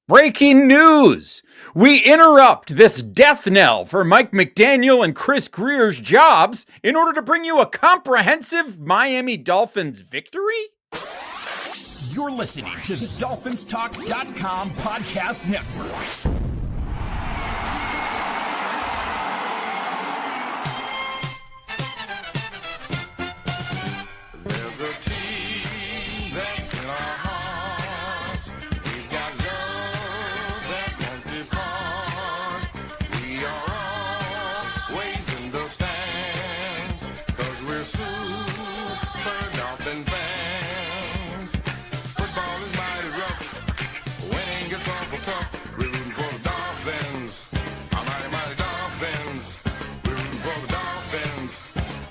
Breaking news! We interrupt this death knell for Mike McDaniel and Chris Greer's jobs in order to bring you a comprehensive Miami Dolphins victory? You're listening to the DolphinsTalk.com podcast network. There's a team that's in our hearts. We've got love that won't depart. We are always in the stands, 'cause we're super Dolphin fans. Football is mighty rough. Winning gets awful tough. We're rooting for the Dolphins. Our mighty, mighty Dolphins. We're rooting for the Dolphins.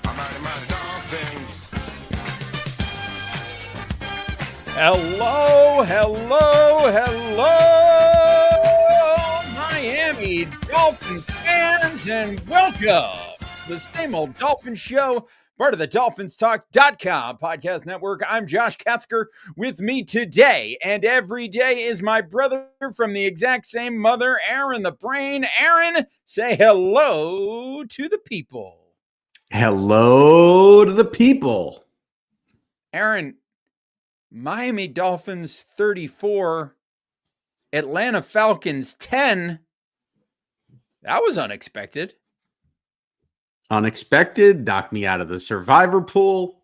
Our mighty, mighty Dolphins. Hello, Miami Dolphins fans, and welcome to the Same Old Dolphins Show, part of the DolphinsTalk.com podcast network. I'm Josh Katzker. With me today and every day is my brother from the exact same mother, Aaron the Brain. Aaron, say hello to the people. Hello to the people. Aaron, Miami Dolphins 34, Atlanta Falcons 10. That was unexpected. Unexpected, knocked me out of the survivor pool.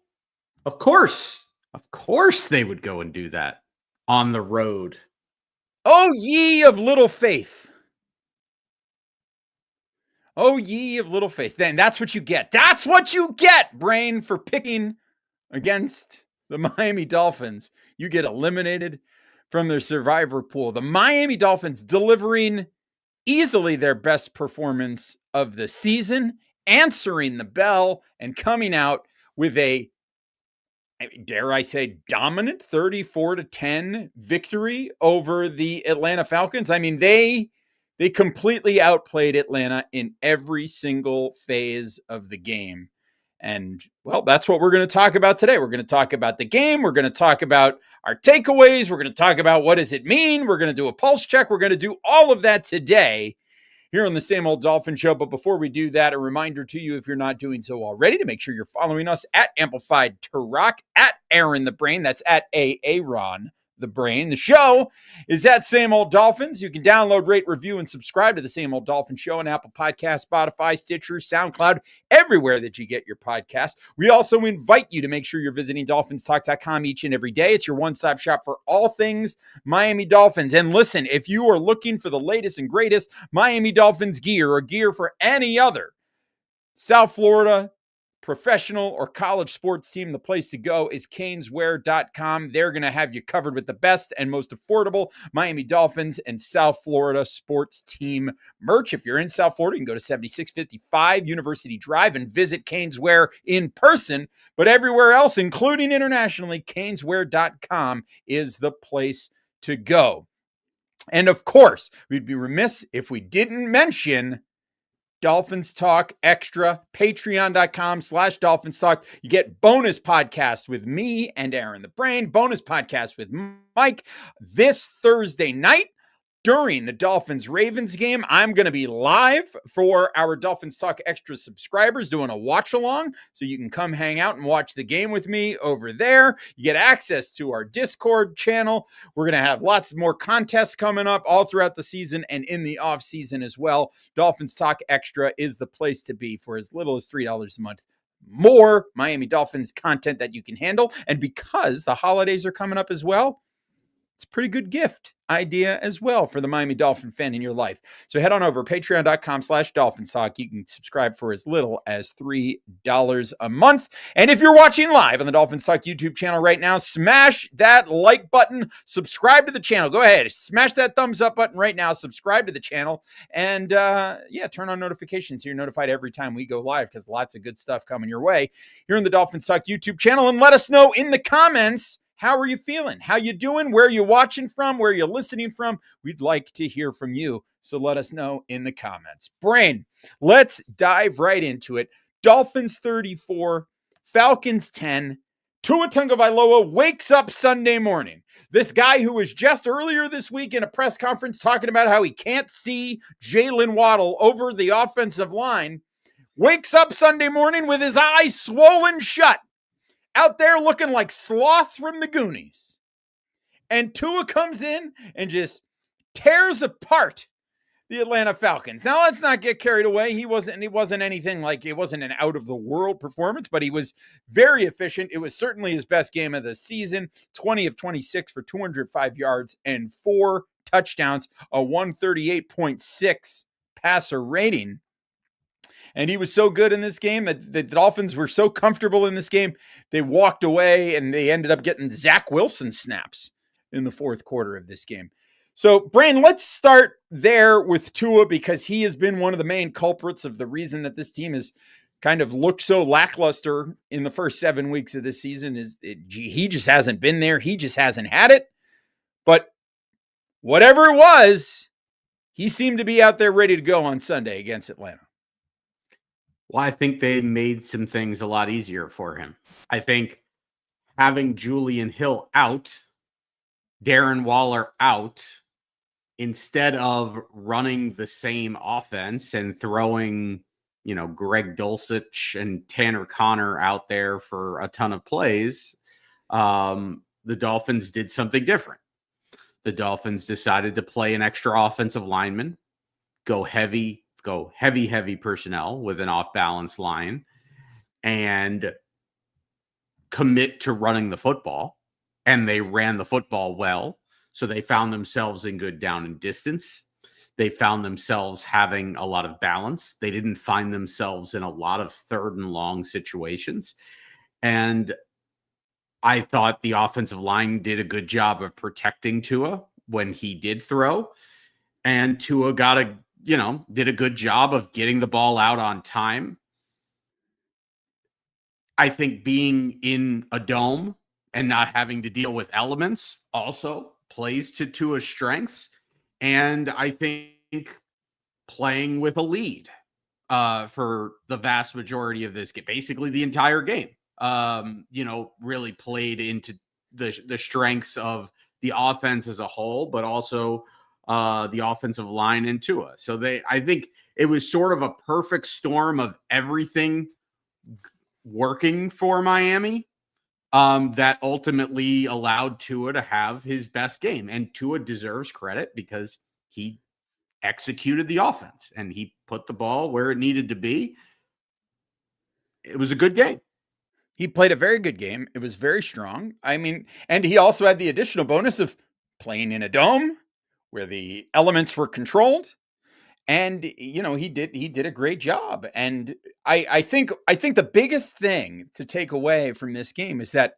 Of course they would go and do that on the road. Oh, ye of little faith. Oh, ye of little faith. Then that's what you get. That's what you get, Brain, for picking against the Miami Dolphins. You get eliminated from their survivor pool. The Miami Dolphins delivering easily their best performance of the season, answering the bell and coming out with a, dare I say, dominant 34-10 victory over the Atlanta Falcons. I mean, they completely outplayed Atlanta in every single phase of the game. And, well, that's what we're going to talk about today. We're going to talk about the game. We're going to talk about our takeaways. We're going to talk about what does it mean. We're going to do a pulse check. We're going to do all of that today here on the Same Old Dolphin Show. But before we do that, a reminder to you, if you're not doing so already, to make sure you're following us at Amplified to Rock, at Aaron the Brain. That's at Aaron the Brain. The show is at Same Old Dolphins. You can download, rate, review, and subscribe to the Same Old Dolphin Show on Apple Podcasts, Spotify, Stitcher, SoundCloud, everywhere that you get your podcast. We also invite you to make sure you're visiting DolphinsTalk.com each and every day. It's your one-stop shop for all things Miami Dolphins. And listen, if you are looking for the latest and greatest Miami Dolphins gear or gear for any other South Florida professional or college sports team, the place to go is caneswear.com. They're going to have you covered with the best and most affordable Miami Dolphins and South Florida sports team merch. If you're in South Florida, you can go to 7655 University Drive and visit Caneswear in person. But everywhere else, including internationally, caneswear.com is the place to go. And of course, we'd be remiss if we didn't mention Dolphins Talk Extra, patreon.com/Dolphins Talk. You get bonus podcasts with me and Aaron the Brain, bonus podcasts with Mike. This Thursday night during the Dolphins-Ravens game, I'm going to be live for our Dolphins Talk Extra subscribers doing a watch-along, so you can come hang out and watch the game with me over there. You get access to our Discord channel. We're going to have lots more contests coming up all throughout the season and in the off-season as well. Dolphins Talk Extra is the place to be for as little as $3 a month. More Miami Dolphins content that you can handle. And because the holidays are coming up as well, it's a pretty good gift idea as well for the Miami Dolphin fan in your life. So head on over patreon.com/DolphinsTalk. You can subscribe for as little as $3 a month. And if you're watching live on the Dolphins Talk YouTube channel right now, smash that like button, subscribe to the channel. Go ahead, smash that thumbs up button right now, subscribe to the channel, and turn on notifications so you're notified every time we go live, because lots of good stuff coming your way here on the Dolphins Talk YouTube channel. And let us know in the comments, how are you feeling? How you doing? Where are you watching from? Where are you listening from? We'd like to hear from you, so let us know in the comments. Brain, let's dive right into it. Dolphins 34, Falcons 10. Tua Tagovailoa wakes up Sunday morning. This guy who was just earlier this week in a press conference talking about how he can't see Jalen Waddle over the offensive line, wakes up Sunday morning with his eyes swollen shut, out there looking like Sloth from the Goonies. And Tua comes in and just tears apart the Atlanta Falcons. Now, let's not get carried away. He wasn't anything like, it wasn't an out of the world performance, but he was very efficient. It was certainly his best game of the season. 20 of 26 for 205 yards and 4 touchdowns, a 138.6 passer rating. And he was so good in this game that the Dolphins were so comfortable in this game, they walked away and they ended up getting Zach Wilson snaps in the fourth quarter of this game. So, Brain, let's start there with Tua, because he has been one of the main culprits of the reason that this team has kind of looked so lackluster in the first 7 weeks of this season. He just hasn't been there. He just hasn't had it. But whatever it was, he seemed to be out there ready to go on Sunday against Atlanta. Well, I think they made some things a lot easier for him. I think having Julian Hill out, Darren Waller out, instead of running the same offense and throwing, Greg Dulcich and Tanner Connor out there for a ton of plays, the Dolphins did something different. The Dolphins decided to play an extra offensive lineman, go heavy personnel with an off-balance line, and commit to running the football. And they ran the football well. So they found themselves in good down and distance. They found themselves having a lot of balance. They didn't find themselves in a lot of third and long situations. And I thought the offensive line did a good job of protecting Tua when he did throw. And Tua did a good job of getting the ball out on time. I think being in a dome and not having to deal with elements also plays to Tua's strengths. And I think playing with a lead for the vast majority of this game, basically the entire game, really played into the strengths of the offense as a whole, but also the offensive line and Tua. So I think it was sort of a perfect storm of everything working for Miami. That ultimately allowed Tua to have his best game. And Tua deserves credit because he executed the offense and he put the ball where it needed to be. It was a good game. He played a very good game. It was very strong. I mean, and he also had the additional bonus of playing in a dome where the elements were controlled. And, he did a great job. And I think the biggest thing to take away from this game is that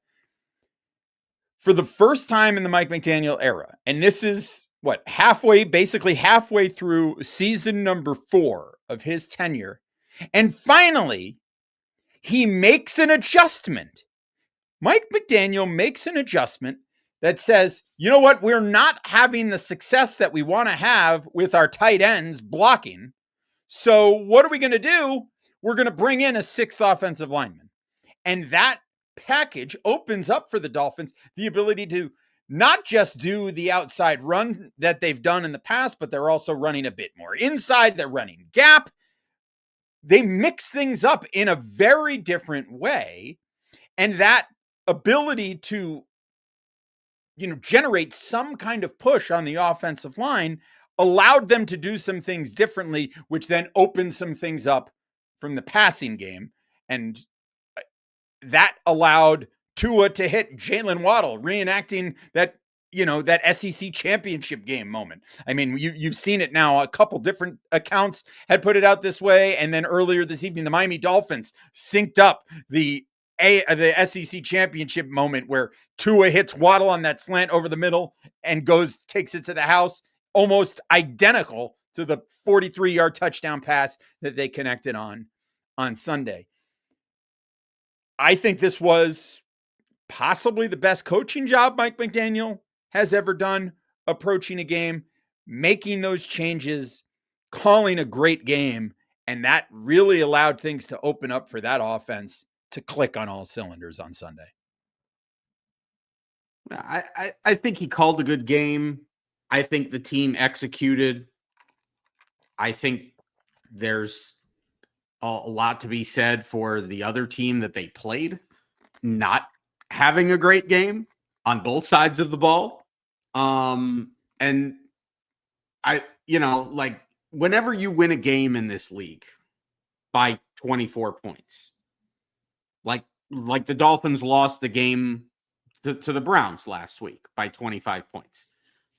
for the first time in the Mike McDaniel era, and this is basically halfway through season number 4 of his tenure, and finally he makes an adjustment. Mike McDaniel makes an adjustment that says, you know what? We're not having the success that we want to have with our tight ends blocking. So what are we going to do? We're going to bring in a 6th offensive lineman. And that package opens up for the Dolphins the ability to not just do the outside run that they've done in the past, but they're also running a bit more inside. They're running gap. They mix things up in a very different way. And that ability to generate some kind of push on the offensive line allowed them to do some things differently, which then opened some things up from the passing game. And that allowed Tua to hit Jalen Waddle, reenacting that SEC championship game moment. I mean, you've seen it now. A couple different accounts had put it out this way. And then earlier this evening, the Miami Dolphins synced up the SEC championship moment where Tua hits Waddle on that slant over the middle and takes it to the house, almost identical to the 43-yard touchdown pass that they connected on Sunday. I think this was possibly the best coaching job Mike McDaniel has ever done, approaching a game, making those changes, calling a great game, and that really allowed things to open up for that offense to click on all cylinders on Sunday. I think he called a good game. I think the team executed. I think there's a lot to be said for the other team that they played not having a great game on both sides of the ball. And like whenever you win a game in this league by 24 points, like the Dolphins lost the game to the Browns last week by 25 points.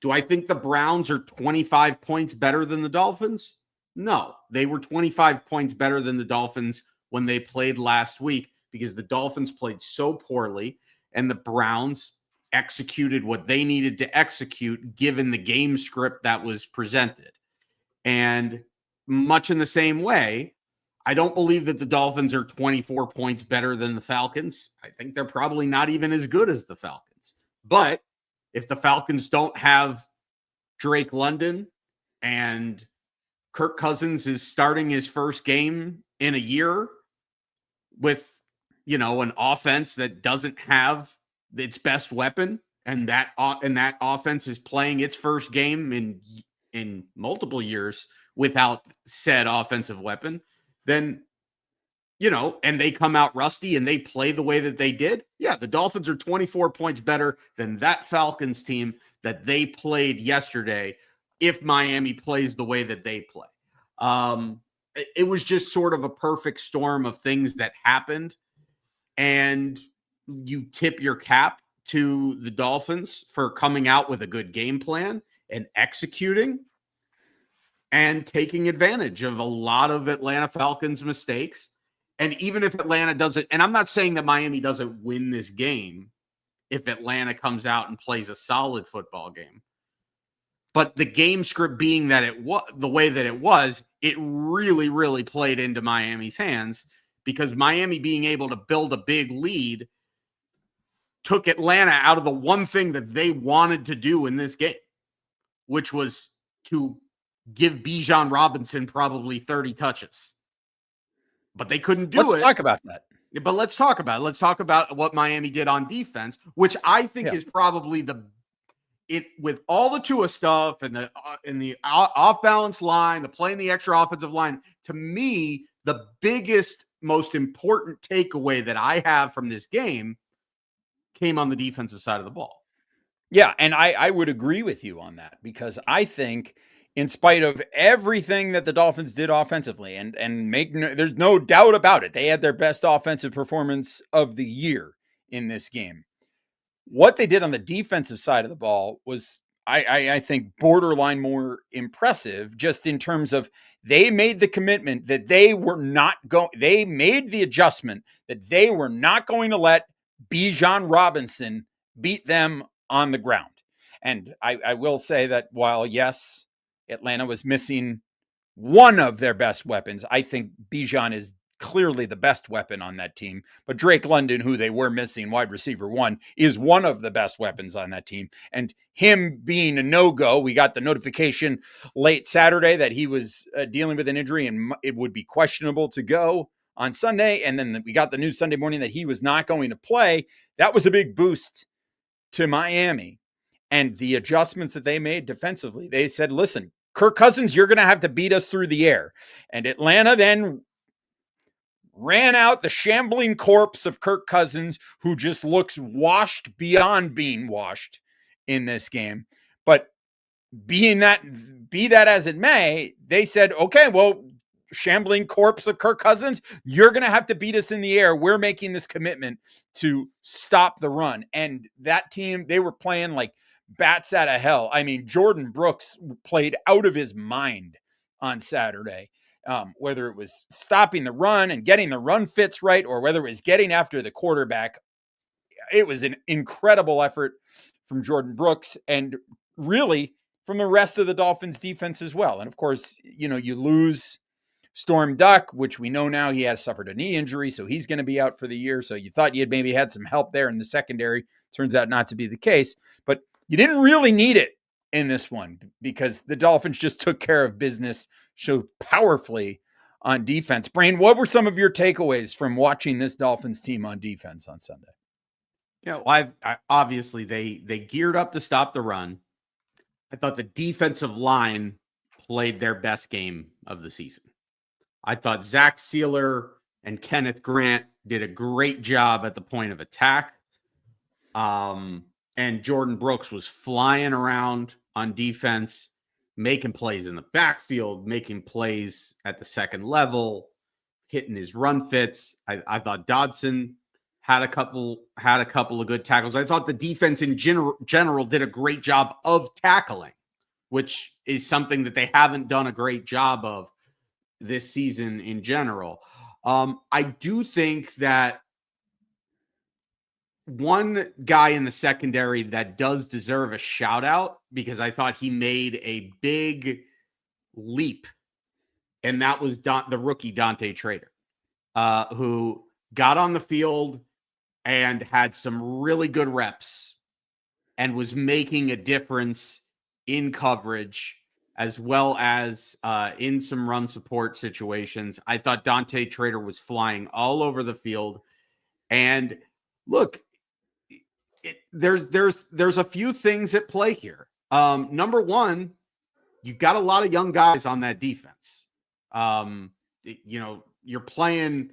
Do I think the Browns are 25 points better than the Dolphins? No, they were 25 points better than the Dolphins when they played last week because the Dolphins played so poorly and the Browns executed what they needed to execute given the game script that was presented. And much in the same way, I don't believe that the Dolphins are 24 points better than the Falcons. I think they're probably not even as good as the Falcons. But if the Falcons don't have Drake London and Kirk Cousins is starting his first game in a year with, an offense that doesn't have its best weapon, and that offense is playing its first game in multiple years without said offensive weapon, then, and they come out rusty and they play the way that they did. Yeah, the Dolphins are 24 points better than that Falcons team that they played yesterday if Miami plays the way that they play. It was just sort of a perfect storm of things that happened. And you tip your cap to the Dolphins for coming out with a good game plan and executing and taking advantage of a lot of Atlanta Falcons mistakes. And even if Atlanta doesn't, and I'm not saying that Miami doesn't win this game if Atlanta comes out and plays a solid football game, but the game script being that it was the way that it was, it really, really played into Miami's hands because Miami being able to build a big lead took Atlanta out of the one thing that they wanted to do in this game, which was to give Bijan Robinson probably 30 touches. But they couldn't do it. Let's talk about that. But let's talk about it. Let's talk about what Miami did on defense, which I think is probably with all the Tua stuff and the off-balance line, the playing the extra offensive line, to me, the biggest, most important takeaway that I have from this game came on the defensive side of the ball. Yeah, and I would agree with you on that because I think in spite of everything that the Dolphins did offensively, and there's no doubt about it, they had their best offensive performance of the year in this game. What they did on the defensive side of the ball was, I think, borderline more impressive just in terms of they made the commitment that they made the adjustment that they were not going to let Bijan Robinson beat them on the ground. And I will say that while, yes, Atlanta was missing one of their best weapons, I think Bijan is clearly the best weapon on that team. But Drake London, who they were missing, wide receiver 1, is one of the best weapons on that team. And him being a no-go, we got the notification late Saturday that he was dealing with an injury and it would be questionable to go on Sunday. And then we got the news Sunday morning that he was not going to play. That was a big boost to Miami. And the adjustments that they made defensively, they said, listen, Kirk Cousins, you're going to have to beat us through the air. And Atlanta then ran out the shambling corpse of Kirk Cousins, who just looks washed beyond being washed in this game. But be that as it may, they said, okay, well, shambling corpse of Kirk Cousins, you're going to have to beat us in the air. We're making this commitment to stop the run. And that team, they were playing like bats out of hell. I mean, Jordan Brooks played out of his mind on Saturday. Whether it was stopping the run and getting the run fits right, or whether it was getting after the quarterback, it was an incredible effort from Jordan Brooks and really from the rest of the Dolphins defense as well. And of course, you lose Storm Duck, which we know now he has suffered a knee injury, so he's going to be out for the year. So you thought you had maybe had some help there in the secondary. Turns out not to be the case, but you didn't really need it in this one because the Dolphins just took care of business so powerfully on defense. Brain, what were some of your takeaways from watching this Dolphins team on defense on Sunday? Yeah, well, obviously they geared up to stop the run. I thought the defensive line played their best game of the season. I thought Zach Sealer and Kenneth Grant did a great job at the point of attack. And Jordan Brooks was flying around on defense, making plays in the backfield, making plays at the second level, hitting his run fits. I thought Dodson had a couple of good tackles. I thought the defense in general did a great job of tackling, which is something that they haven't done a great job of this season in general. I do think that one guy in the secondary that does deserve a shout out, because I thought he made a big leap, and that was the rookie Dante Trader, who got on the field and had some really good reps and was making a difference in coverage as well as in some run support situations. I thought Dante Trader was flying all over the field. And look, there's a few things at play here. Number one, you got a lot of young guys on that defense. You're playing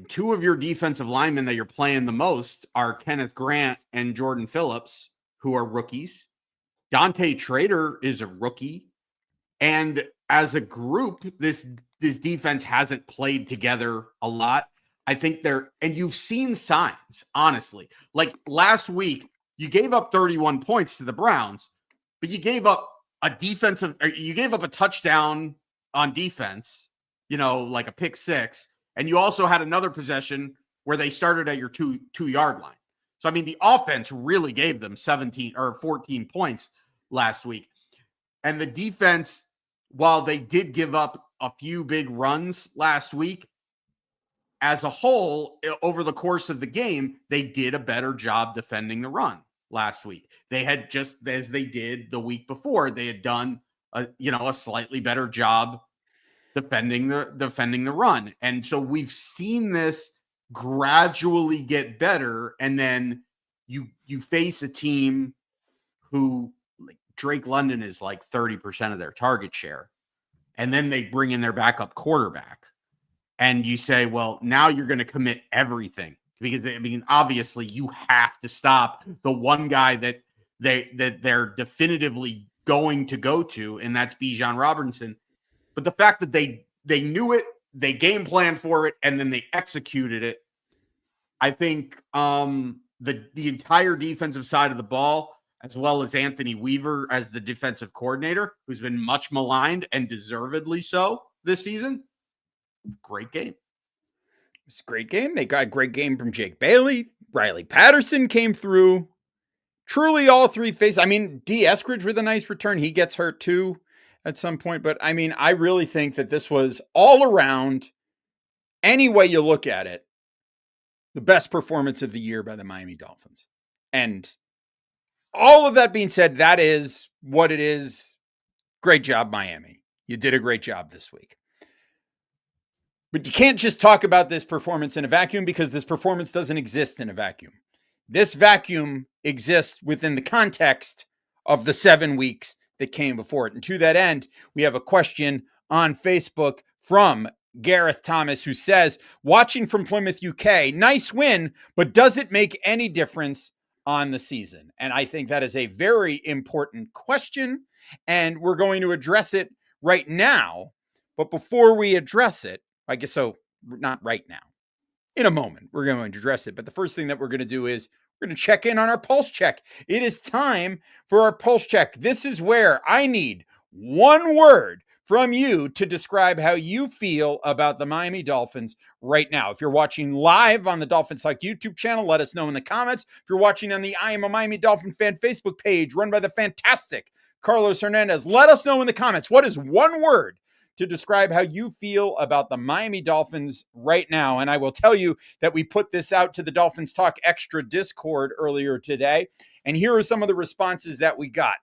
two of your defensive linemen that you're playing the most are Kenneth Grant and Jordan Phillips, who are rookies. Dante Trader is a rookie. And as a group, this defense hasn't played together a lot. I think and you've seen signs, honestly. Like last week, you gave up 31 points to the Browns, but you gave up a touchdown on defense, like a pick six. And you also had another possession where they started at your two-yard line. So, I mean, the offense really gave them 17 or 14 points last week. And the defense, while they did give up a few big runs last week, as a whole, over the course of the game, they did a better job defending the run last week. They had, just as they did the week before, they had done a slightly better job defending the run. And so we've seen this gradually get better. And then you face a team who, like, Drake London is like 30% of their target share. And then they bring in their backup quarterback. And you say, well, now you're going to commit everything, because obviously you have to stop the one guy that they're definitively going to go to, and that's Bijan Robinson. But the fact that they knew it, they game planned for it, and then they executed it. I think the entire defensive side of the ball, as well as Anthony Weaver as the defensive coordinator, who's been much maligned and deservedly so this season, great game. It's a great game. They got a great game from Jake Bailey. Riley Patterson came through. Truly all three faces. I mean, D. Eskridge with a nice return. He gets hurt too at some point. But I mean, I really think that this was all around, any way you look at it, the best performance of the year by the Miami Dolphins. And all of that being said, that is what it is. Great job, Miami. You did a great job this week. But you can't just talk about this performance in a vacuum, because this performance doesn't exist in a vacuum. This vacuum exists within the context of the 7 weeks that came before it. And to that end, we have a question on Facebook from Gareth Thomas, who says, watching from Plymouth, UK, nice win, but does it make any difference on the season? And I think that is a very important question, and we're going to address it right now. But before we address it, I guess so, not right now, in a moment, we're going to address it. But the first thing that we're going to do is we're going to check in on our pulse check. It is time for our pulse check. This is where I need one word from you to describe how you feel about the Miami Dolphins right now. If you're watching live on the DolphinsTalk YouTube channel, let us know in the comments. If you're watching on the I Am a Miami Dolphin Fan Facebook page run by the fantastic Carlos Hernandez, let us know in the comments, what is one word to describe how you feel about the Miami Dolphins right now? And I will tell you that we put this out to the Dolphins Talk Extra Discord earlier today. And here are some of the responses that we got.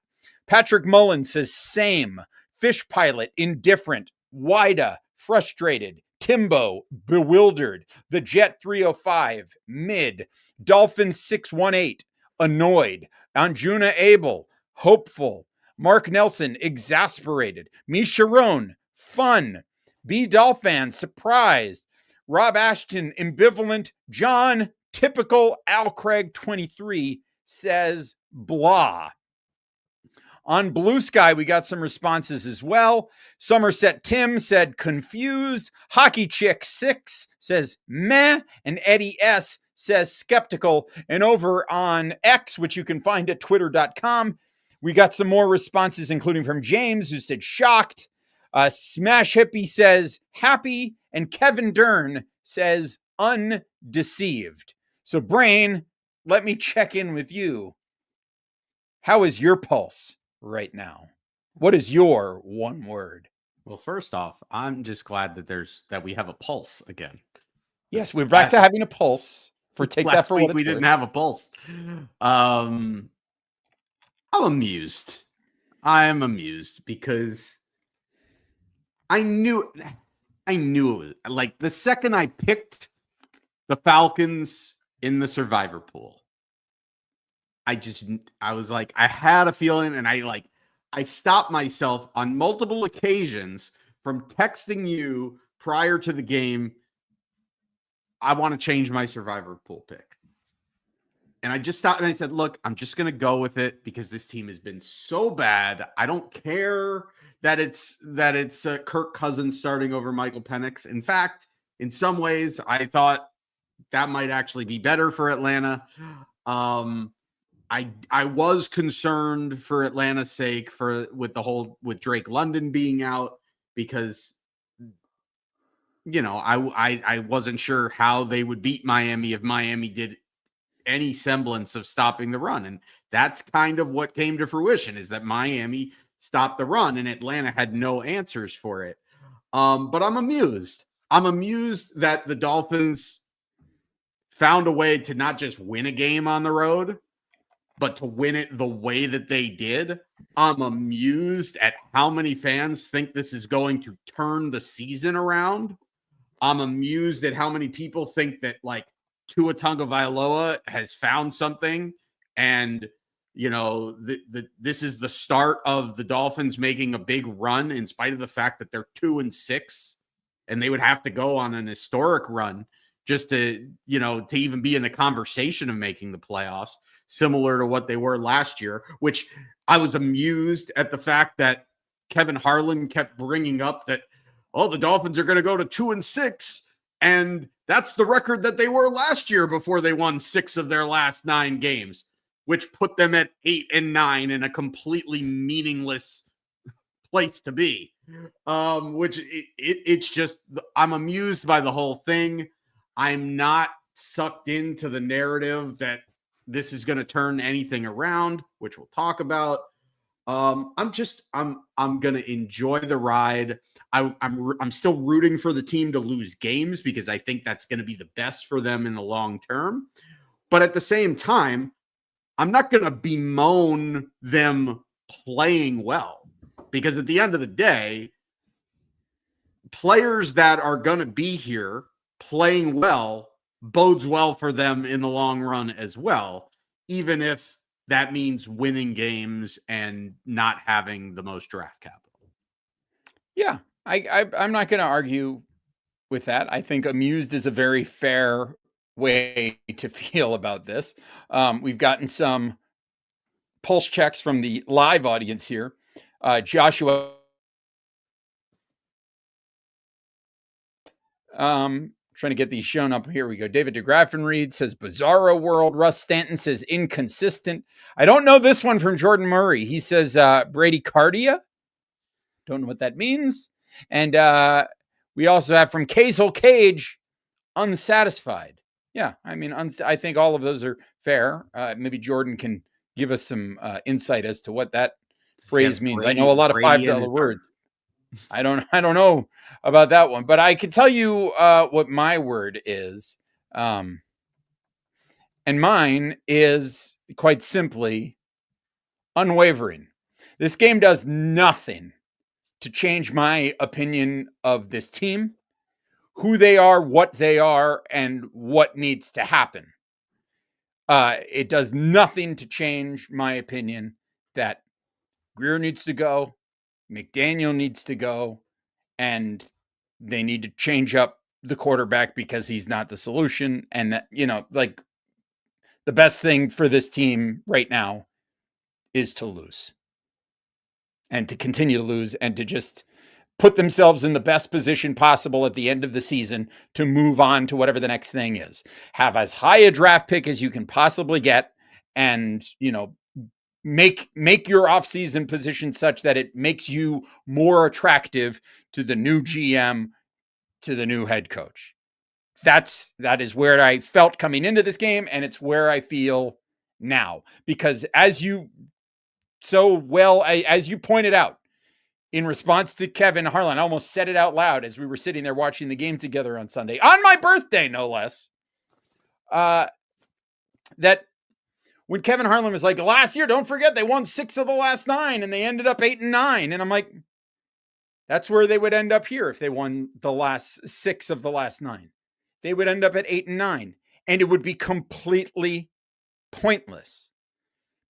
Patrick Mullen says, same. Fish pilot, indifferent, Wida, frustrated, Timbo, bewildered. The Jet 305, mid. Dolphins 618, annoyed. Anjuna Abel, hopeful. Mark Nelson, exasperated. Misharon, fun. B. Dolphin, surprised. Rob Ashton, ambivalent. John, typical. Al Craig 23 says blah. On Blue Sky, we got some responses as well. Somerset Tim said confused. Hockey Chick 6 says meh. And Eddie S says skeptical. And over on X, which you can find at twitter.com, we got some more responses, including from James, who said shocked. Smash Hippie says happy. And Kevin Dern says undeceived. So, Brain, let me check in with you. How is your pulse right now? What is your one word? Well, first off, I'm just glad that we have a pulse again. Yes, we're back to having a pulse. For take that for what it's we worth. didn't have a pulse. I'm amused. I'm amused because I knew it. Like the second I picked the Falcons in the survivor pool, I was like, I had a feeling, and I stopped myself on multiple occasions from texting you prior to the game. I want to change my survivor pool pick. And I just stopped and I said, look, I'm just going to go with it because this team has been so bad. I don't care that it's Kirk Cousins starting over Michael Penix. In fact, in some ways, I thought that might actually be better for Atlanta. I was concerned for Atlanta's sake with Drake London being out because, you know, I wasn't sure how they would beat Miami if Miami did any semblance of stopping the run. And that's kind of what came to fruition, is that Miami stopped the run and Atlanta had no answers for it. But I'm amused. I'm amused that the Dolphins found a way to not just win a game on the road, but to win it the way that they did. I'm amused at how many fans think this is going to turn the season around. I'm amused at how many people think that, like, Tua Tagovailoa has found something, and, you know, this is the start of the Dolphins making a big run in spite of the fact that they're 2-6, and they would have to go on an historic run just to, you know, to even be in the conversation of making the playoffs, similar to what they were last year, which I was amused at the fact that Kevin Harlan kept bringing up that, oh, the Dolphins are going to go to 2-6. And that's the record that they were last year before they won 6 of their last 9 games, which put them at 8-9 in a completely meaningless place to be. It's just, I'm amused by the whole thing. I'm not sucked into the narrative that this is going to turn anything around, which we'll talk about. I'm going to enjoy the ride. I'm still rooting for the team to lose games because I think that's going to be the best for them in the long term. But at the same time, I'm not going to bemoan them playing well, because at the end of the day, players that are going to be here playing well bodes well for them in the long run as well, even if that means winning games and not having the most draft capital. Yeah, I'm not going to argue with that. I think amused is a very fair way to feel about this. We've gotten some pulse checks from the live audience here. Joshua. Trying to get these shown up. Here we go. David DeGraffenreid says bizarro world. Russ Stanton says inconsistent. I don't know this one from Jordan Murray. He says Brady Cardia. Don't know what that means. And we also have from Kazel Cage, unsatisfied. Yeah, I mean, I think all of those are fair. Maybe Jordan can give us some insight as to what that phrase means. I know a lot of $5 words. I don't know about that one, but I can tell you what my word is. And mine is quite simply unwavering. This game does nothing to change my opinion of this team, who they are, what they are, and what needs to happen. It does nothing to change my opinion that Greer needs to go, McDaniel needs to go, and they need to change up the quarterback because he's not the solution. And that, like, the best thing for this team right now is to lose and to continue to lose and to just put themselves in the best position possible at the end of the season to move on to whatever the next thing is. Have as high a draft pick as you can possibly get, and, make your offseason position such that it makes you more attractive to the new GM, to the new head coach. That is where I felt coming into this game, and it's where I feel now. Because as you pointed out, in response to Kevin Harlan, I almost said it out loud as we were sitting there watching the game together on Sunday, on my birthday, no less, that when Kevin Harlan was like, last year, don't forget, they won 6 of the last 9, and they ended up 8-9. And I'm like, that's where they would end up here if they won the last 6 of the last 9. They would end up at 8-9, and it would be completely pointless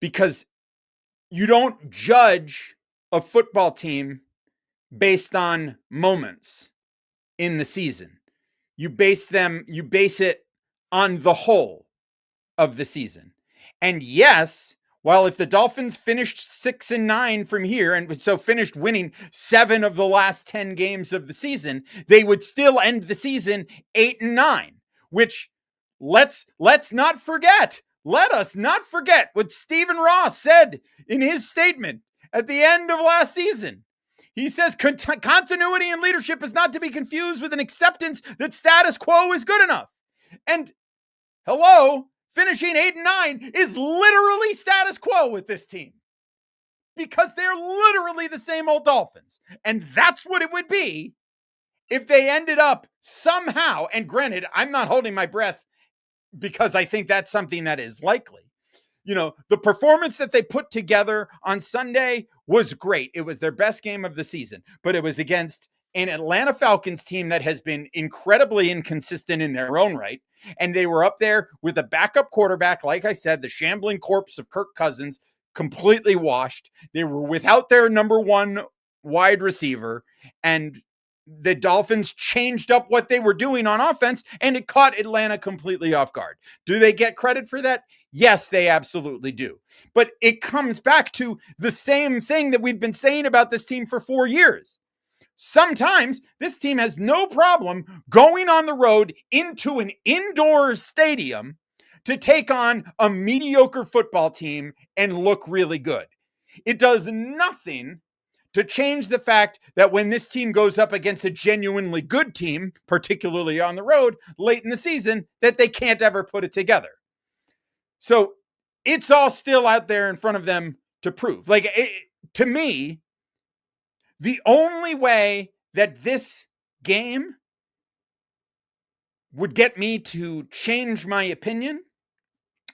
because you don't judge a football team based on moments in the season. You base it on the whole of the season. And yes, while if the Dolphins finished 6-9 from here, and so finished winning 7 of the last 10 games of the season, they would still end the season 8-9, which let us not forget what Stephen Ross said in his statement at the end of last season. He says continuity in leadership is not to be confused with an acceptance that status quo is good enough. And hello, finishing 8-9 is literally status quo with this team because they're literally the same old Dolphins. And that's what it would be if they ended up somehow, and granted, I'm not holding my breath because I think that's something that is likely. The performance that they put together on Sunday was great. It was their best game of the season, but it was against an Atlanta Falcons team that has been incredibly inconsistent in their own right. And they were up there with a backup quarterback. Like I said, the shambling corpse of Kirk Cousins, completely washed. They were without their number 1 wide receiver, and the Dolphins changed up what they were doing on offense, and it caught Atlanta completely off guard. Do they get credit for that? Yes, they absolutely do. But it comes back to the same thing that we've been saying about this team for 4 years. Sometimes this team has no problem going on the road into an indoor stadium to take on a mediocre football team and look really good. It does nothing to change the fact that when this team goes up against a genuinely good team, particularly on the road late in the season, that they can't ever put it together. So it's all still out there in front of them to prove. To me, the only way that this game would get me to change my opinion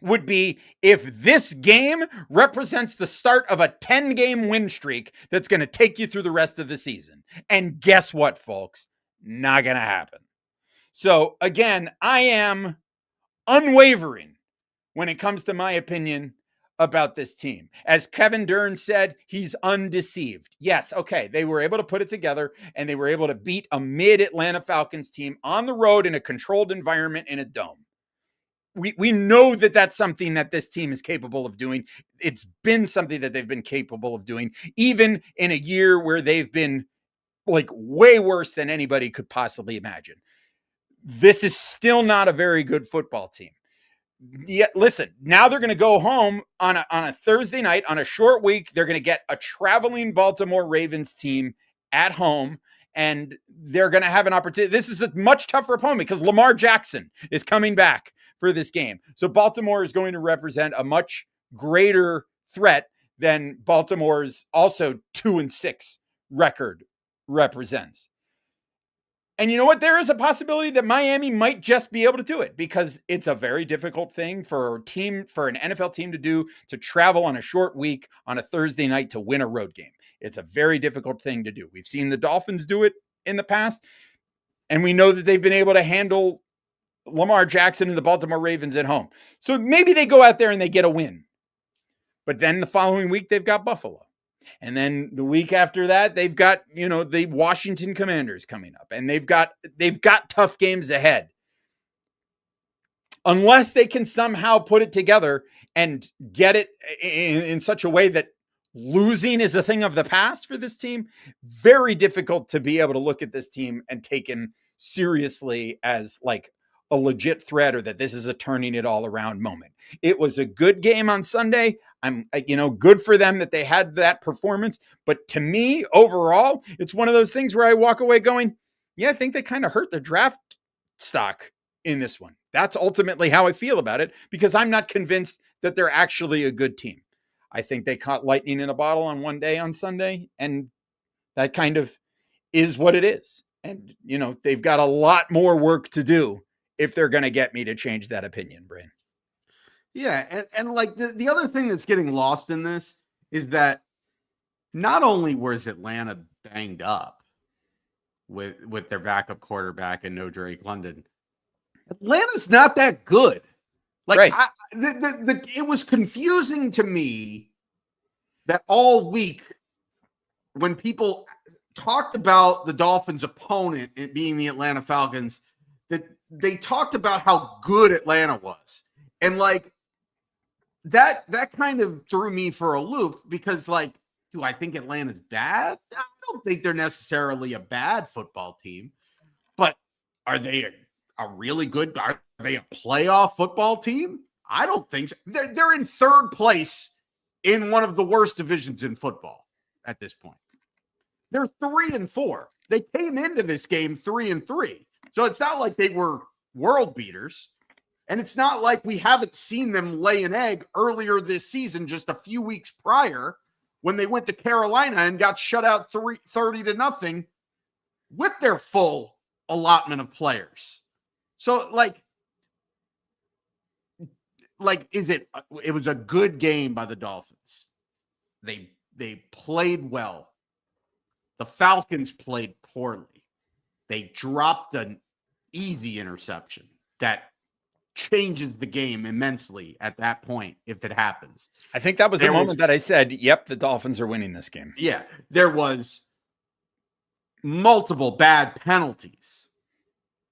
would be if this game represents the start of a 10-game win streak that's going to take you through the rest of the season. And guess what, folks? Not going to happen. So again, I am unwavering when it comes to my opinion about this team. As Kevin Dern said, he's undeceived. Yes, okay, they were able to put it together, and they were able to beat a mid-Atlanta Falcons team on the road in a controlled environment in a dome. We know that that's something that this team is capable of doing. It's been something that they've been capable of doing, even in a year where they've been like way worse than anybody could possibly imagine. This is still not a very good football team. Yet, listen, now they're going to go home on a Thursday night on a short week. They're going to get a traveling Baltimore Ravens team at home, and they're going to have an opportunity. This is a much tougher opponent because Lamar Jackson is coming back for this game. So Baltimore is going to represent a much greater threat than Baltimore's also 2-6 record represents. And you know what? There is a possibility that Miami might just be able to do it because it's a very difficult thing for an NFL team to do, to travel on a short week on a Thursday night to win a road game. It's a very difficult thing to do. We've seen the Dolphins do it in the past. And we know that they've been able to handle Lamar Jackson and the Baltimore Ravens at home. So maybe they go out there and they get a win. But then the following week, they've got Buffalo. And then the week after that, they've got, the Washington Commanders coming up. And they've got tough games ahead. Unless they can somehow put it together and get it in such a way that losing is a thing of the past for this team, very difficult to be able to look at this team and take him seriously as like a legit threat or that this is a turning it all around moment. It was a good game on Sunday. I'm, good for them that they had that performance. But to me, overall, it's one of those things where I walk away going, yeah, I think they kind of hurt their draft stock in this one. That's ultimately how I feel about it, because I'm not convinced that they're actually a good team. I think they caught lightning in a bottle on one day on Sunday, and that kind of is what it is. And, they've got a lot more work to do if they're going to get me to change that opinion, Brain. Yeah. And like the other thing that's getting lost in this is that not only was Atlanta banged up with their backup quarterback and no Drake London, Atlanta's not that good. Like, right. It was confusing to me that all week when people talked about the Dolphins' opponent, it being the Atlanta Falcons, that they talked about how good Atlanta was. And like that kind of threw me for a loop, because like, do I think Atlanta's bad? I don't think they're necessarily a bad football team, but are they a really good, are they a playoff football team? I don't think so. They're in third place in one of the worst divisions in football at this point. They're 3-4. They came into this game 3-3. So it's not like they were world beaters. And it's not like we haven't seen them lay an egg earlier this season, just a few weeks prior, when they went to Carolina and got shut out 30-0 with their full allotment of players. So like it was a good game by the Dolphins. They played well. The Falcons played poorly. They dropped an easy interception that changes the game immensely at that point if it happens. I think that was the moment that I said, yep, the Dolphins are winning this game. Yeah, there was multiple bad penalties,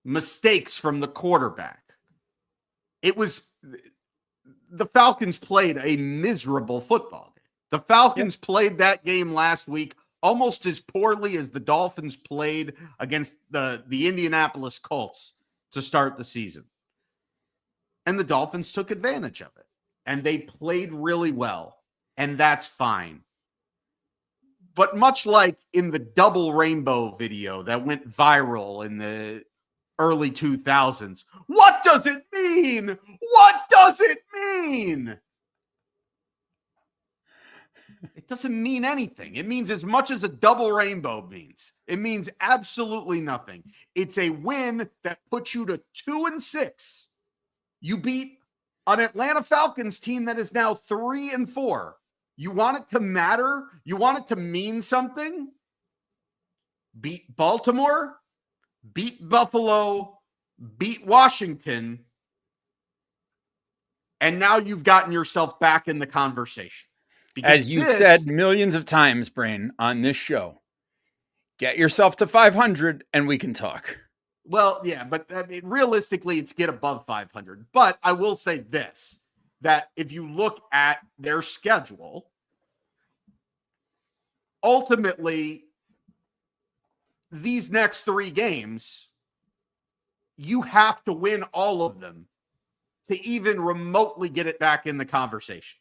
mistakes from the quarterback. It was the Falcons played a miserable football game. The Falcons played that game last week almost as poorly as the Dolphins played against the Indianapolis Colts to start the season. And the Dolphins took advantage of it. And they played really well. And that's fine. But much like in the double rainbow video that went viral in the early 2000s, what does it mean? What does it mean? It doesn't mean anything. It means as much as a double rainbow means. It means absolutely nothing. It's a win that puts you to 2-6. You beat an Atlanta Falcons team that is now 3-4. You want it to matter? You want it to mean something? Beat Baltimore, beat Buffalo, beat Washington, and now you've gotten yourself back in the conversation. Because as you've said millions of times, Brain, on this show, get yourself to 500 and we can talk. Well, yeah, but I mean, realistically, it's get above 500. But I will say this, that if you look at their schedule, ultimately, these next 3 games, you have to win all of them to even remotely get it back in the conversation.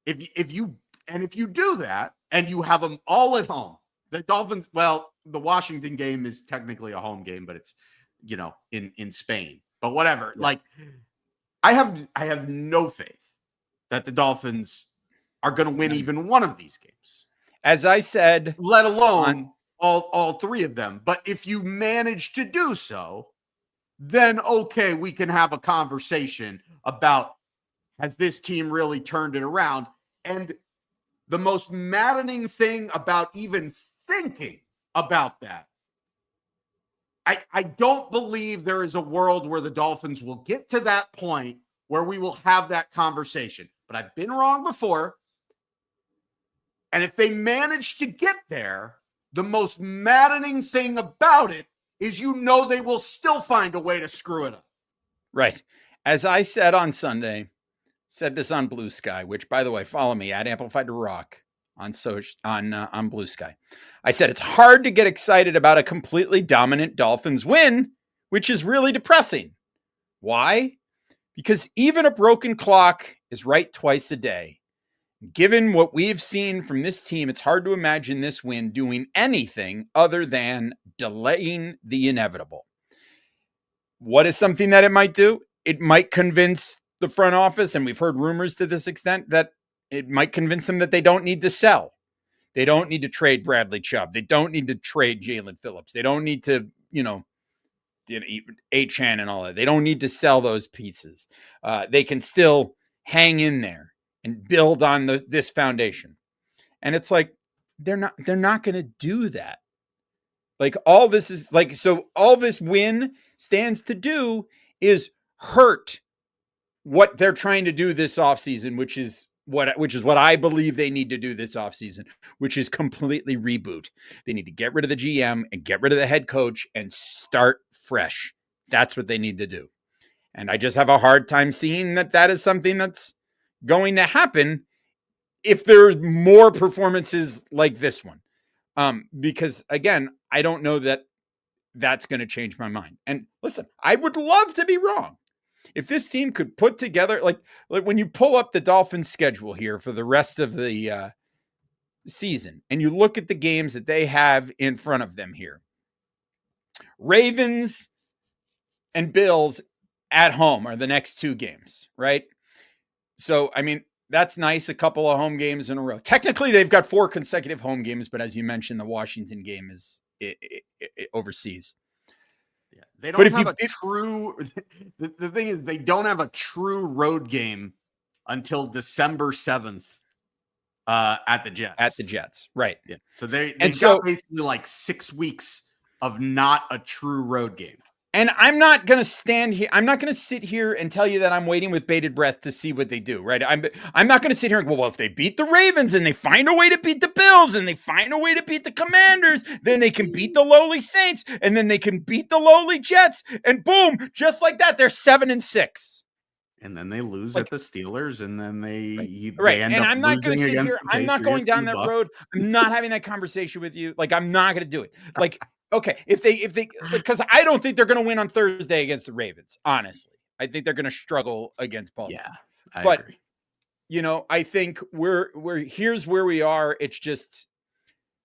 If you do that and you have them all at home, the Dolphins, well, the Washington game is technically a home game, but it's, in Spain, but whatever. Yeah. Like I have no faith that the Dolphins are going to win even one of these games. As I said, let alone all 3 of them. But if you manage to do so, then okay, we can have a conversation about, has this team really turned it around? And the most maddening thing about even thinking about that I don't believe there is a world where the Dolphins will get to that point where we will have that conversation. But I've been wrong before. And if they manage to get there, the most maddening thing about it is they will still find a way to screw it up. Right. As I said on Sunday, said this on Blue Sky, which, by the way, follow me at Amplified to Rock on Blue Sky. I said it's hard to get excited about a completely dominant Dolphins win, which is really depressing. Why? Because even a broken clock is right twice a day. Given what we've seen from this team, it's hard to imagine this win doing anything other than delaying the inevitable. What is something that it might do? It might convince the front office, and we've heard rumors to this extent, that it might convince them that they don't need to sell. They don't need to trade Bradley Chubb. They don't need to trade Jalen Phillips. They don't need to, Achan and all that. They don't need to sell those pieces. They can still hang in there and build on this foundation. And it's like, they're not going to do that. Like all this is like, so all this win stands to do is hurt what they're trying to do this offseason, which is what I believe they need to do this offseason, which is completely reboot. They need to get rid of the GM and get rid of the head coach and start fresh. That's what they need to do. And I just have a hard time seeing that is something that's going to happen if there's more performances like this one. Because again, I don't know that that's going to change my mind. And listen, I would love to be wrong. If this team could put together, like when you pull up the Dolphins schedule here for the rest of the season, and you look at the games that they have in front of them here, Ravens and Bills at home are the next two games, right? So, I mean, that's nice. A couple of home games in a row. Technically, they've got 4 consecutive home games, but as you mentioned, the Washington game is overseas. Yeah, they don't have a true. The thing is, they don't have a true road game until December 7th at the Jets. At the Jets, right? Yeah. So they've got basically like 6 weeks of not a true road game. And I'm not going to stand here. I'm not going to sit here and tell you that I'm waiting with bated breath to see what they do, right? I'm not going to sit here and go, well, if they beat the Ravens and they find a way to beat the Bills and they find a way to beat the Commanders, then they can beat the lowly Saints and then they can beat the lowly Jets. And boom, just like that, they're 7-6. And then they lose at the Steelers, and then they end up I'm not going to sit here. I'm not going down that road. I'm not having that conversation with you. Like, I'm not going to do it. Like, okay, if they, because I don't think they're going to win on Thursday against the Ravens. Honestly, I think they're going to struggle against Baltimore. Yeah, I agree. I think here's where we are. It's just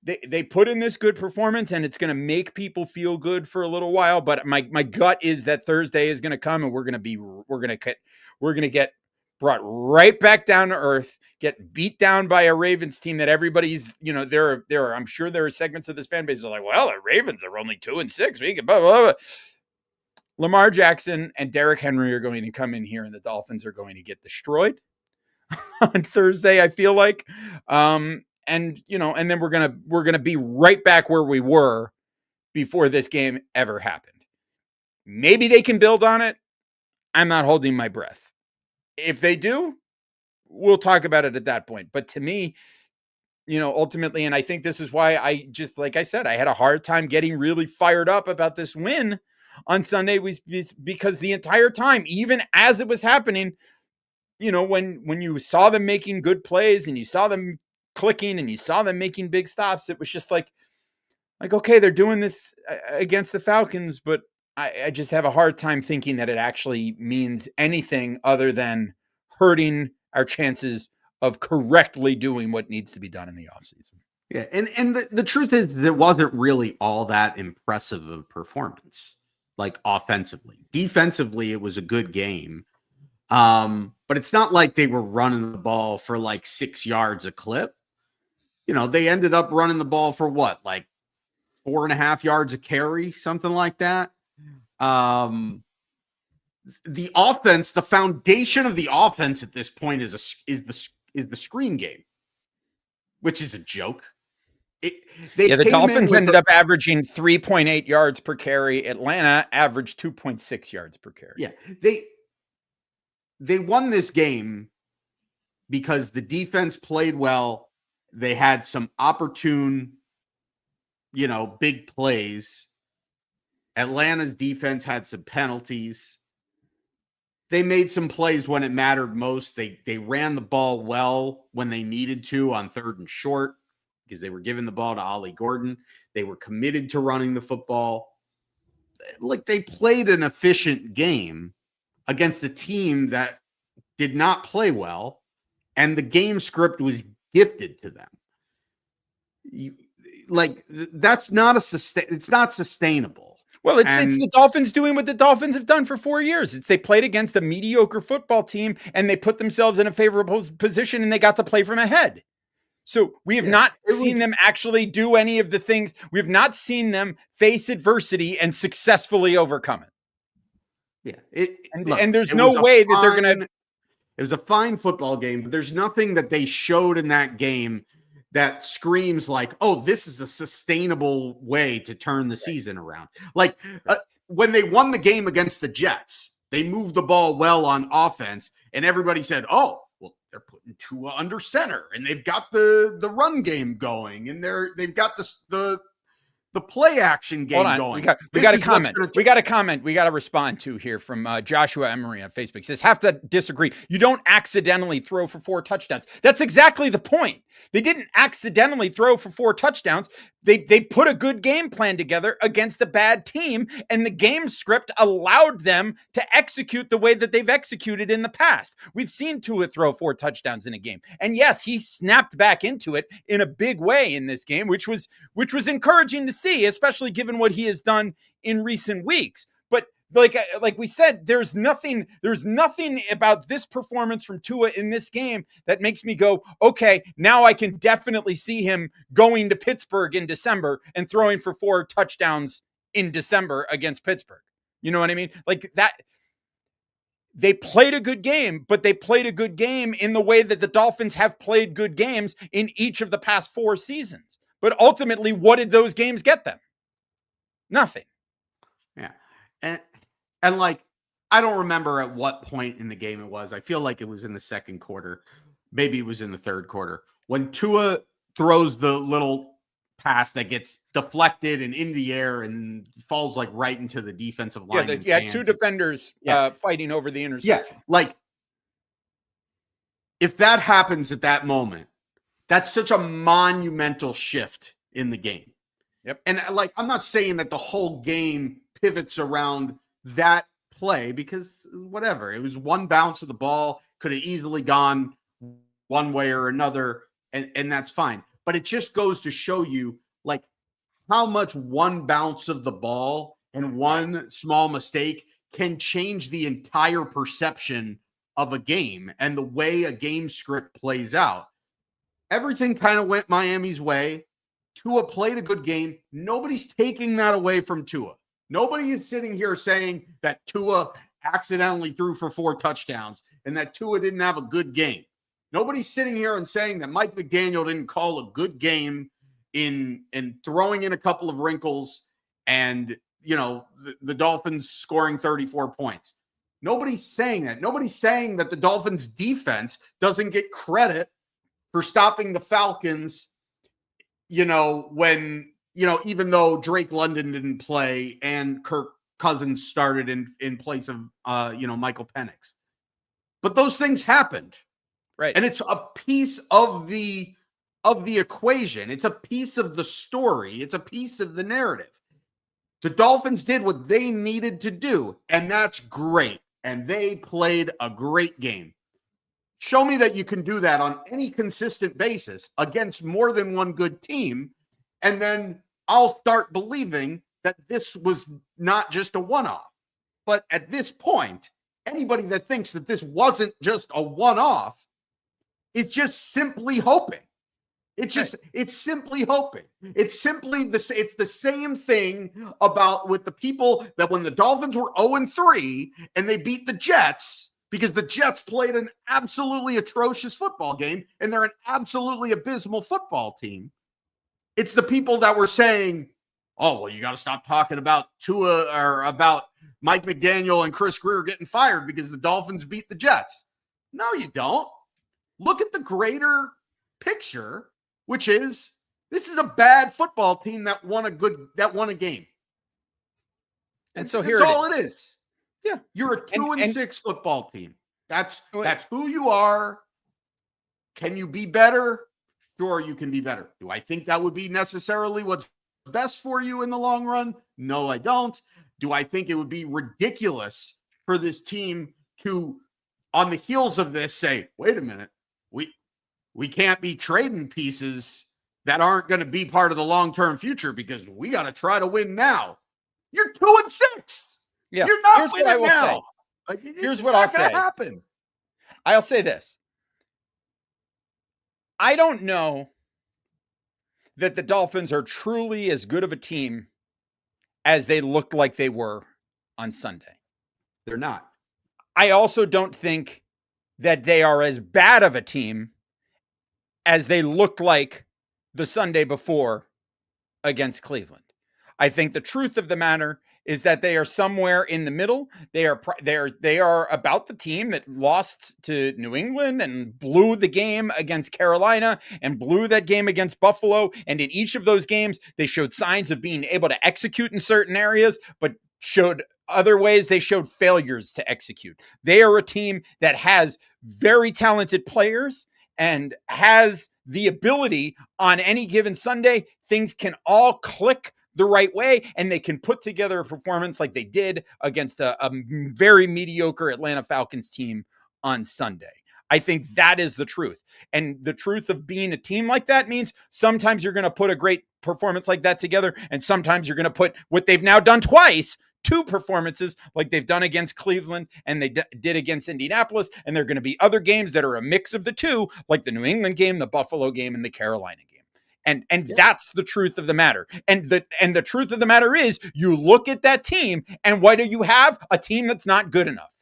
they put in this good performance, and it's going to make people feel good for a little while. But my gut is that Thursday is going to come, and we're going to get brought right back down to earth, get beat down by a Ravens team that everybody's, I'm sure there are segments of this fan base that are like, well, the Ravens are only 2-6. We can blah, blah, blah. Lamar Jackson and Derrick Henry are going to come in here, and the Dolphins are going to get destroyed on Thursday, I feel like. And then we're going to be right back where we were before this game ever happened. Maybe they can build on it. I'm not holding my breath. If they do, we'll talk about it at that point. But to me, ultimately, and I think this is why I just, like I said, I had a hard time getting really fired up about this win on Sunday, was because the entire time, even as it was happening, when you saw them making good plays and you saw them clicking and you saw them making big stops, it was just like, okay, they're doing this against the Falcons, but I just have a hard time thinking that it actually means anything other than hurting our chances of correctly doing what needs to be done in the offseason. Yeah, and the truth is, it wasn't really all that impressive of a performance, like offensively. Defensively, it was a good game. But it's not like they were running the ball for like 6 yards a clip. They ended up running the ball for what, like 4.5 yards a carry, something like that. The offense, the foundation of the offense at this point is the screen game, which is a joke. Yeah, the came in Dolphins with ended up averaging 3.8 yards per carry. Atlanta averaged 2.6 yards per carry. Yeah, they won this game because the defense played well. They had some opportune, big plays. Atlanta's defense had some penalties. They made some plays when it mattered most. They ran the ball well when they needed to on 3rd and short because they were giving the ball to Ollie Gordon. They were committed to running the football. Like, they played an efficient game against a team that did not play well, and the game script was gifted to them. That's not it's not sustainable. Well, it's the Dolphins doing what the Dolphins have done for 4 years. It's they played against a mediocre football team and they put themselves in a favorable position and they got to play from ahead. So we have not seen them actually do any of the things. We have not seen them face adversity and successffully overcome it. Yeah. And there's no way that they're going to. It was a fine football game, but there's nothing that they showed in that game that screams like, oh, this is a sustainable way to turn the season around. Like when they won the game against the Jets, they moved the ball well on offense, and everybody said, oh, well, they're putting Tua under center, and they've got the run game going, and they've got the play action game going. We got a comment. We got to respond to here from Joshua Emery on Facebook. He says, have to disagree. You don't accidentally throw for 4 touchdowns. That's exactly the point. They didn't accidentally throw for 4 touchdowns. They put a good game plan together against a bad team, and the game script allowed them to execute the way that they've executed in the past. We've seen Tua throw 4 touchdowns in a game. And yes, he snapped back into it in a big way in this game, which was encouraging to see, especially given what he has done in recent weeks. But like we said, there's nothing about this performance from Tua in this game that makes me go, okay, now I can definitely see him going to Pittsburgh in December and throwing for 4 touchdowns in December against Pittsburgh. You know what I mean? Like that. They played a good game, but they played a good game in the way that the Dolphins have played good games in each of the past 4 seasons. But ultimately, what did those games get them? Nothing. Yeah. And like, I don't remember at what point in the game it was. I feel like it was in the 2nd quarter. Maybe it was in the 3rd quarter. When Tua throws the little pass that gets deflected and in the air and falls like right into the defensive line. Yeah, 2 defenders fighting over the interception. Yeah, like if that happens at that moment, that's such a monumental shift in the game. Yep. And like, I'm not saying that the whole game pivots around that play because whatever, it was one bounce of the ball, could have easily gone one way or another, and that's fine. But it just goes to show you like how much one bounce of the ball and one small mistake can change the entire perception of a game and the way a game script plays out. Everything kind of went Miami's way. Tua played a good game. Nobody's taking that away from Tua. Nobody is sitting here saying that Tua accidentally threw for 4 touchdowns and that Tua didn't have a good game. Nobody's sitting here and saying that Mike McDaniel didn't call a good game in throwing in a couple of wrinkles and, the Dolphins scoring 34 points. Nobody's saying that. Nobody's saying that the Dolphins defense doesn't get credit for stopping the Falcons, when, even though Drake London didn't play and Kirk Cousins started in place of, Michael Penix. But those things happened. Right. And it's a piece of the equation. It's a piece of the story. It's a piece of the narrative. The Dolphins did what they needed to do, and that's great. And they played a great game. Show me that you can do that on any consistent basis against more than one good team, and then I'll start believing that this was not just a one-off. But at this point, anybody that thinks that this wasn't just a one-off is just simply hoping. It's simply hoping. It's the same thing with the people that when the Dolphins were 0-3 and they beat the Jets because the Jets played an absolutely atrocious football game and they're an absolutely abysmal football team. It's the people that were saying, oh, well, you got to stop talking about Tua or about Mike McDaniel and Chris Greer getting fired because the Dolphins beat the Jets. No, you don't. Look at the greater picture, which is this is a bad football team that won a game. And so that's all it is. Yeah. You're a 2-6 football team. That's who you are. Can you be better? Sure, you can be better. Do I think that would be necessarily what's best for you in the long run? No, I don't. Do I think it would be ridiculous for this team to, on the heels of this, say, wait a minute, we can't be trading pieces that aren't going to be part of the long-term future because we got to try to win now. You're 2-6. Yeah. You're not Here's winning what I will now. say. Here's what I'll say. Happen. I'll say this. I don't know that the Dolphins are truly as good of a team as they looked like they were on Sunday. They're not. I also don't think that they are as bad of a team as they looked like the Sunday before against Cleveland. I think the truth of the matter is that they are somewhere in the middle. They are about the team that lost to New England and blew the game against Carolina and blew that game against Buffalo. And in each of those games, they showed signs of being able to execute in certain areas, but showed other ways they showed failures to execute. They are a team that has very talented players and has the ability on any given Sunday, things can all click the right way, and they can put together a performance like they did against a very mediocre Atlanta Falcons team on Sunday. I think that is the truth. And the truth of being a team like that means sometimes you're going to put a great performance like that together, and sometimes you're going to put what they've now done twice, 2 performances like they've done against Cleveland and they did against Indianapolis. And there are going to be other games that are a mix of the two, like the New England game, the Buffalo game, and the Carolina game. And that's the truth of the matter. And the truth of the matter is you look at that team and what do you have? A team that's not good enough.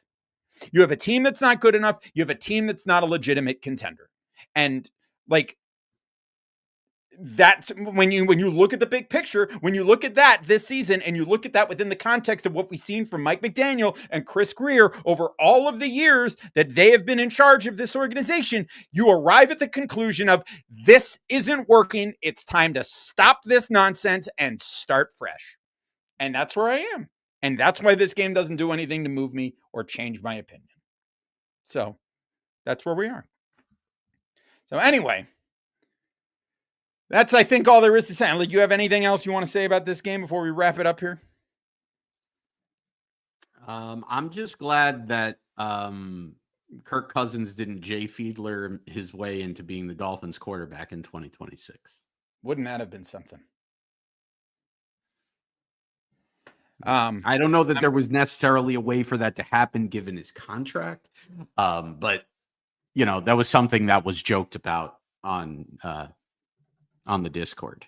You have a team that's not good enough. You have a team that's not a legitimate contender. And like, that's when you look at the big picture, when you look at that this season and you look at that within the context of what we've seen from Mike McDaniel and Chris Greer over all of the years that they have been in charge of this organization, you arrive at the conclusion of this isn't working. It's time to stop this nonsense and start fresh. And that's where I am. And that's why this game doesn't do anything to move me or change my opinion. So that's where we are. So anyway, that's, I think, all there is to say. Like, you have anything else you want to say about this game before we wrap it up here? I'm just glad that Kirk Cousins didn't Jay Fiedler his way into being the Dolphins quarterback in 2026. Wouldn't that have been something? I don't know that there was necessarily a way for that to happen given his contract. But, you know, that was something that was joked about on the Discord.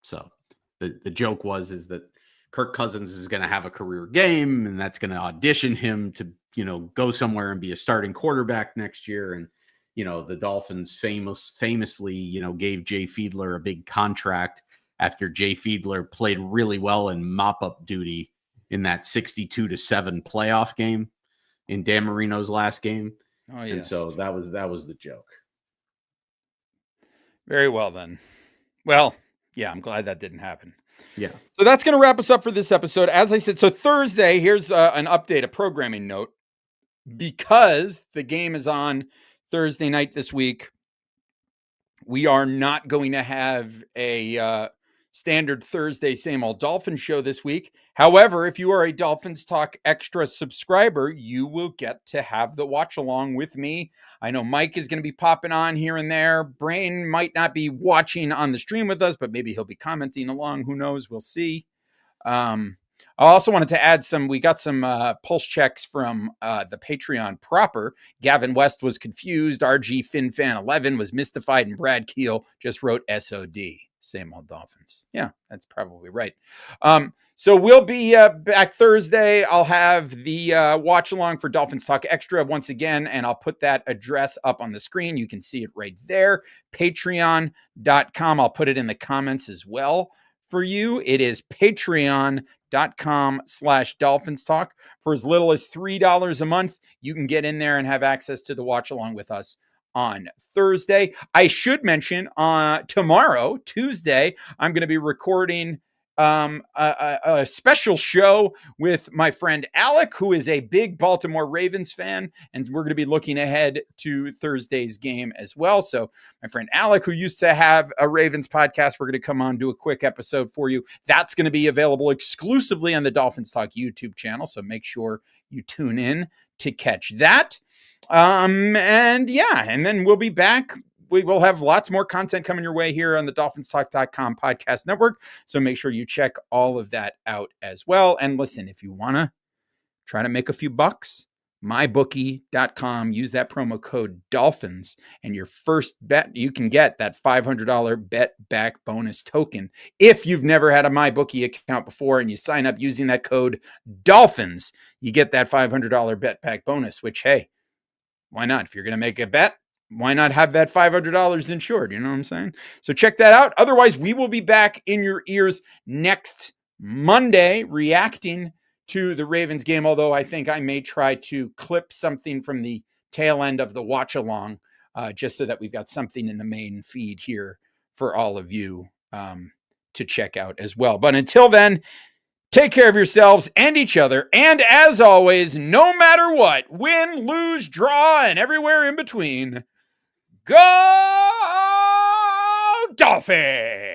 So the joke is that Kirk Cousins is going to have a career game and that's going to audition him to, you know, go somewhere and be a starting quarterback next year. And, you know, the Dolphins famously, you know, gave Jay Fiedler a big contract after Jay Fiedler played really well in mop-up duty in that 62-7 playoff game in Dan Marino's last game. Oh, yes. And so that was the joke. Very well, then. Well, yeah, I'm glad that didn't happen. Yeah. So that's going to wrap us up for this episode. As I said, so Thursday, here's an update, a programming note. Because the game is on Thursday night this week, we are not going to have a standard Thursday Same Old Dolphins show this week. However, if you are a Dolphins Talk Extra subscriber, you will get to have the watch along with me. I know Mike is going to be popping on here and there. Brain might not be watching on the stream with us, but maybe he'll be commenting along. Who knows? We'll see. I also wanted to add we got some pulse checks from the Patreon proper. Gavin West was confused. RG FinFan11 was mystified, and Brad Keel just wrote SOD. Same Old Dolphins. Yeah, that's probably right. So we'll be back Thursday. I'll have the watch along for Dolphins Talk Extra once again, and I'll put that address up on the screen. You can see it right there. Patreon.com. I'll put it in the comments as well for you. It is patreon.com/Dolphins Talk. For as little as $3 a month, you can get in there and have access to the watch along with us on Thursday. I should mention tomorrow, Tuesday, I'm going to be recording a special show with my friend Alec, who is a big Baltimore Ravens fan, and we're going to be looking ahead to Thursday's game as well. So my friend Alec, who used to have a Ravens podcast, we're going to come on and do a quick episode for you. That's going to be available exclusively on the Dolphins Talk YouTube channel, so make sure you tune in to catch that. And then we'll be back. We will have lots more content coming your way here on the DolphinsTalk.com podcast network. So make sure you check all of that out as well. And listen, if you want to try to make a few bucks, mybookie.com, use that promo code Dolphins, and your first bet, you can get that $500 bet back bonus token. If you've never had a MyBookie account before and you sign up using that code Dolphins, you get that $500 bet back bonus, which, hey, why not? If you're going to make a bet, why not have that $500 insured? You know what I'm saying? So check that out. Otherwise, we will be back in your ears next Monday reacting to the Ravens game, although I think I may try to clip something from the tail end of the watch along just so that we've got something in the main feed here for all of you to check out as well. But until then, take care of yourselves and each other. And as always, no matter what, win, lose, draw, and everywhere in between, go Dolphins!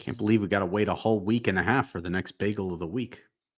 Can't believe we got to wait a whole week and a half for the next bagel of the week.